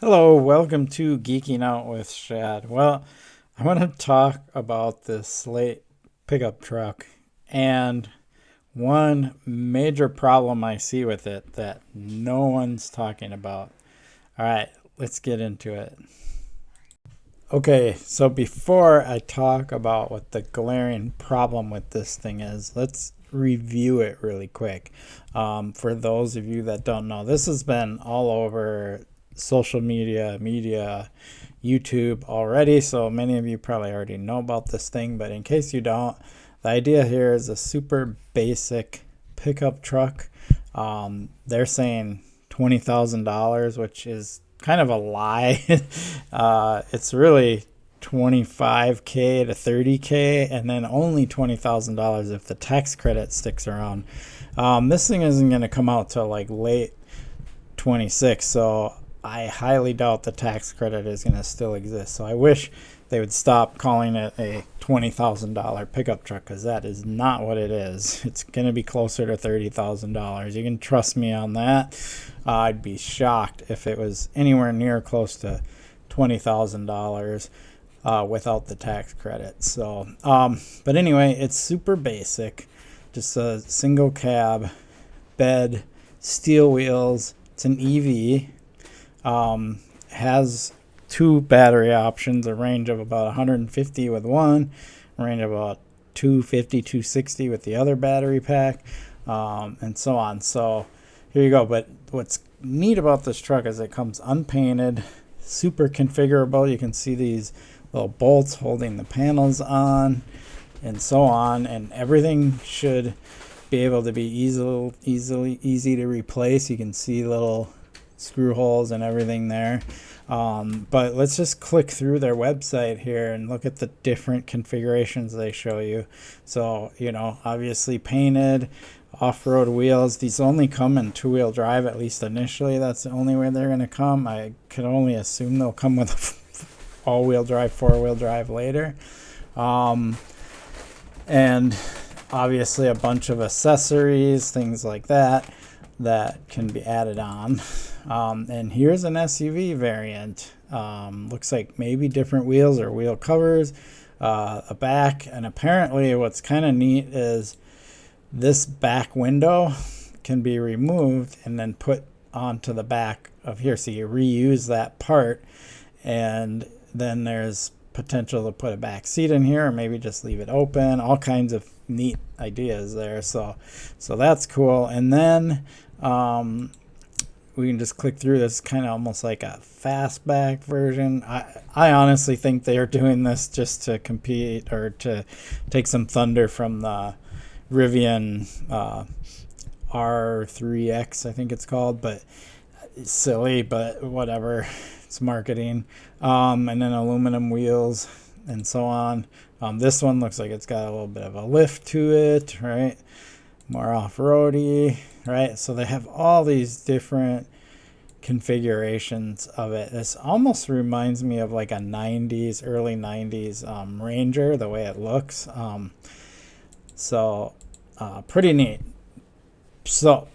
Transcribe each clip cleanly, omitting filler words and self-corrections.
Hello, welcome to Geeking Out with Shad. Well, I want to talk about this Slate pickup truck and one major problem I see with it that no one's talking about. All right, let's get into it. Okay, so before I talk about what the glaring problem with this thing is, let's review it really quick. For those of you that don't know, this has been all over social media, YouTube already, so many of you probably already know about this thing, but in case you don't, the idea here is a super basic pickup truck. They're saying $20,000, which is kind of a lie. It's really 25K to 30K, and then only $20,000 if the tax credit sticks around. This thing isn't going to come out till like late 26, so I highly doubt the tax credit is going to still exist. So I wish they would stop calling it a $20,000 pickup truck, because that is not what it is. It's going to be closer to $30,000. You can trust me on that. I'd be shocked if it was anywhere near close to $20,000 without the tax credit. So, but anyway, it's super basic. Just a single cab, bed, steel wheels. It's an EV. Has two battery options, a range of about 150 with one, a range of about 250, 260 with the other battery pack, and so on. So here you go. But what's neat about this truck is it comes unpainted, super configurable. You can see these little bolts holding the panels on and so on, and everything should be able to be easy to replace. You can see little screw holes and everything there. But let's just click through their website here and look at the different configurations they show you. So, obviously painted, off-road wheels. These only come in two-wheel drive, at least initially. That's the only way they're going to come. I can only assume they'll come with all-wheel drive, four-wheel drive later. And obviously a bunch of accessories, things like that can be added on. And here's an SUV variant. Looks like maybe different wheels or wheel covers, a back, and apparently what's kind of neat is this back window can be removed and then put onto the back of here. So you reuse that part, and then there's potential to put a back seat in here, or maybe just leave it open. All kinds of neat ideas there. So that's cool. And then we can just click through this, kind of almost like a fastback version. I honestly think they are doing this just to compete or to take some thunder from the Rivian R3X, I think it's called, but it's silly, but whatever. It's marketing. And then aluminum wheels and so on. This one looks like it's got a little bit of a lift to it, right? More off-roady, right? So they have all these different configurations of it. This almost reminds me of like a early 90s Ranger, the way it looks. Pretty neat. So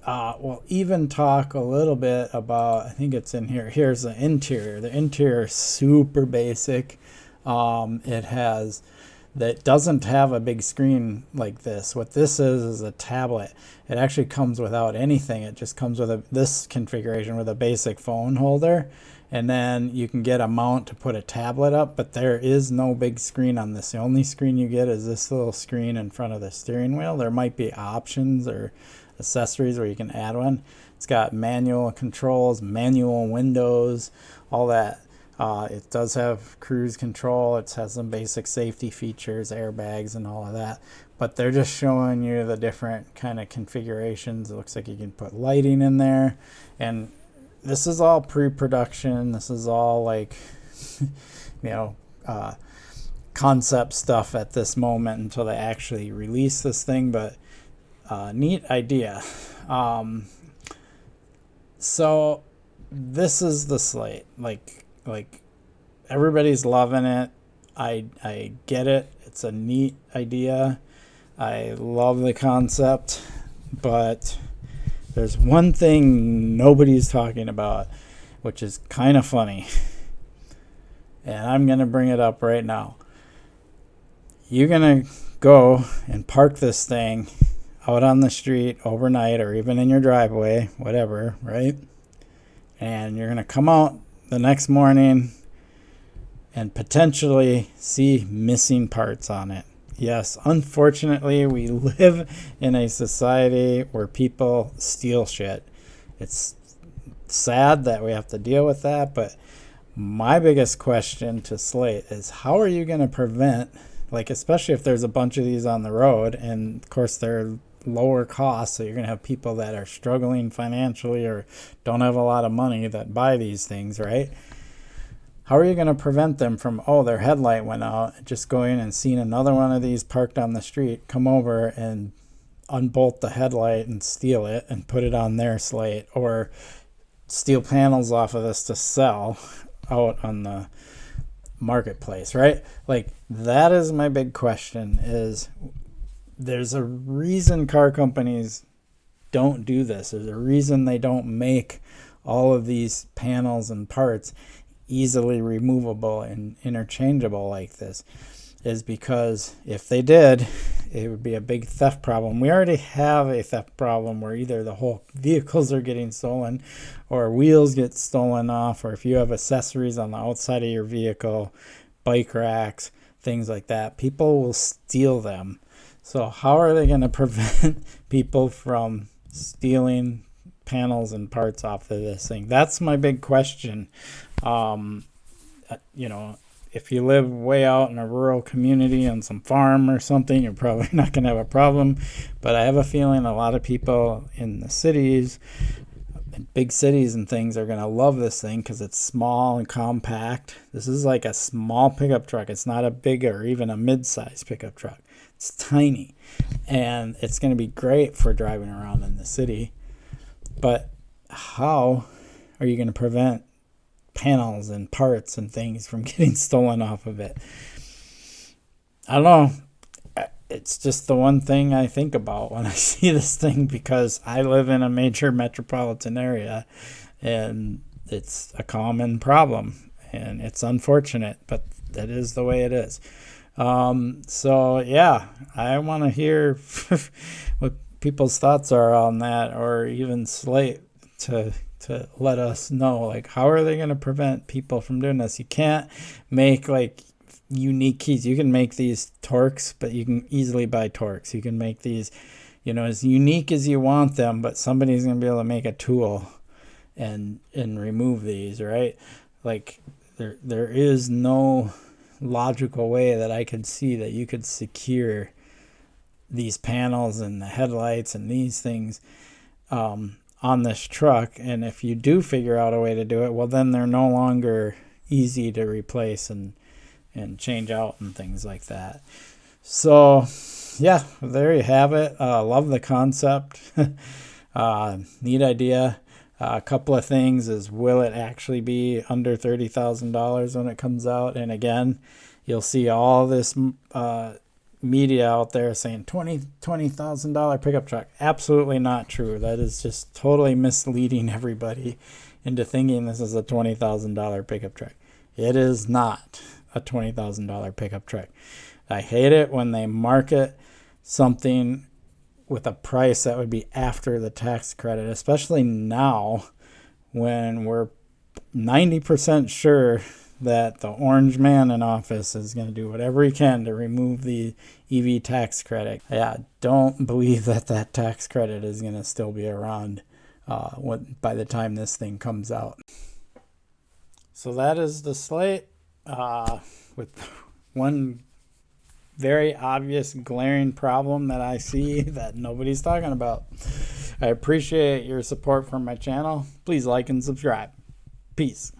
we'll even talk a little bit about, I think it's in here. Here's the interior. The interior is super basic. That doesn't have a big screen like this. What this is a tablet. It actually comes without anything. It just comes with this configuration with a basic phone holder, and then you can get a mount to put a tablet up, but there is no big screen on this. The only screen you get is this little screen in front of the steering wheel. There might be options or accessories where you can add one. It's got manual controls, manual windows, all that. It does have cruise control. It has some basic safety features, airbags and all of that. But they're just showing you the different kind of configurations. It looks like you can put lighting in there. And this is all pre-production. This is all like, concept stuff at this moment until they actually release this thing. But neat idea. So this is the Slate. Like everybody's loving it. I get it. It's a neat idea. I love the concept, but there's one thing nobody's talking about, which is kind of funny. And I'm going to bring it up right now. You're going to go and park this thing out on the street overnight or even in your driveway, whatever, right? And you're going to come out the next morning and potentially see missing parts on it. Yes, unfortunately, we live in a society where people steal shit. It's sad that we have to deal with that, but my biggest question to Slate is how are you going to prevent, like, especially if there's a bunch of these on the road, and of course they're lower cost, so you're going to have people that are struggling financially or don't have a lot of money that buy these things, right? How are you going to prevent them from, their headlight went out, just going and seeing another one of these parked on the street, come over and unbolt the headlight and steal it and put it on their Slate, or steal panels off of this to sell out on the marketplace, right? Like, that is my big question. Is there's a reason car companies don't do this. There's a reason they don't make all of these panels and parts easily removable and interchangeable like this, is because if they did, it would be a big theft problem. We already have a theft problem where either the whole vehicles are getting stolen or wheels get stolen off, or if you have accessories on the outside of your vehicle, bike racks, things like that, people will steal them. So how are they going to prevent people from stealing panels and parts off of this thing? That's my big question. If you live way out in a rural community on some farm or something, you're probably not going to have a problem. But I have a feeling a lot of people in the cities, big cities and things, are going to love this thing because it's small and compact. This is like a small pickup truck. It's not a big or even a mid-sized pickup truck. It's tiny. And it's going to be great for driving around in the city. But how are you going to prevent panels and parts and things from getting stolen off of it? I don't know. It's just the one thing I think about when I see this thing, because I live in a major metropolitan area and it's a common problem, and it's unfortunate, but that is the way it is. So yeah, I want to hear what people's thoughts are on that, or even Slate to let us know, like, how are they going to prevent people from doing this? You can't make like unique keys. You can make these Torx, but you can easily buy Torx. You can make these, as unique as you want them, but somebody's going to be able to make a tool and remove these, right? Like, there is no logical way that I could see that you could secure these panels and the headlights and these things on this truck. And if you do figure out a way to do it, well, then they're no longer easy to replace and change out and things like that. So yeah, there you have it. Love the concept. Neat idea. A couple of things is, will it actually be under $30,000 when it comes out? And again, you'll see all this media out there saying $20,000 pickup truck. Absolutely not true. That is just totally misleading everybody into thinking this is a $20,000 pickup truck. It is not a $20,000 pickup truck. I hate it when they market something with a price that would be after the tax credit, especially now when we're 90% sure that the orange man in office is going to do whatever he can to remove the EV tax credit. Yeah, don't believe that tax credit is going to still be around by the time this thing comes out. So that is the Slate with one very obvious glaring problem that I see that nobody's talking about. I appreciate your support for my channel. Please like and subscribe. Peace.